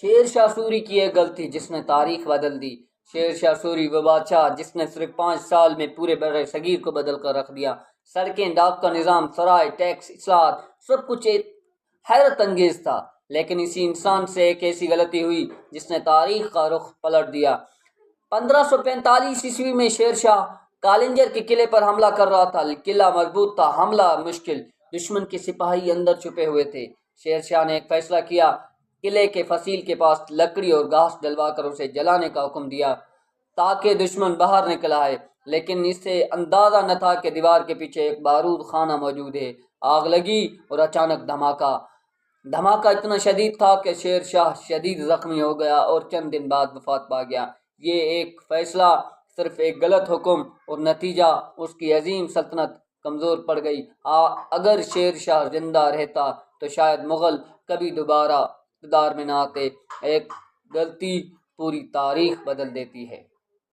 شیر شاہ سوری کی ایک غلطی جس نے تاریخ بدل دی۔ شیر شاہ سوری وہ بادشاہ جس نے صرف 5 سال میں پورے بر صغیر کو بدل کر رکھ دیا۔ سڑکیں، ڈاک کا نظام، سرائے، ٹیکس، اصلاحات، سب کچھ ایک حیرت انگیز تھا، لیکن اسی انسان سے ایک ایسی غلطی ہوئی جس نے تاریخ کا رخ پلٹ دیا۔ 1545 میں شیر شاہ کالنجر کے قلعے پر حملہ کر رہا تھا۔ قلعہ مضبوط تھا، حملہ مشکل، دشمن کے سپاہی اندر چھپے ہوئے تھے۔ شیر شاہ نے ایک فیصلہ کیا، قلعے کے فصیل کے پاس لکڑی اور گھاس ڈلوا کر اسے جلانے کا حکم دیا تاکہ دشمن باہر نکل آئے، لیکن اسے اندازہ نہ تھا کہ دیوار کے پیچھے ایک بارود خانہ موجود ہے۔ آگ لگی اور اچانک دھماکہ اتنا شدید تھا کہ شیر شاہ شدید زخمی ہو گیا اور چند دن بعد وفات پا گیا۔ یہ ایک فیصلہ، صرف ایک غلط حکم، اور نتیجہ اس کی عظیم سلطنت کمزور پڑ گئی۔ اگر شیر شاہ زندہ رہتا تو شاید مغل کبھی دوبارہ اقتدار میں نہ آتے۔ ایک غلطی پوری تاریخ بدل دیتی ہے۔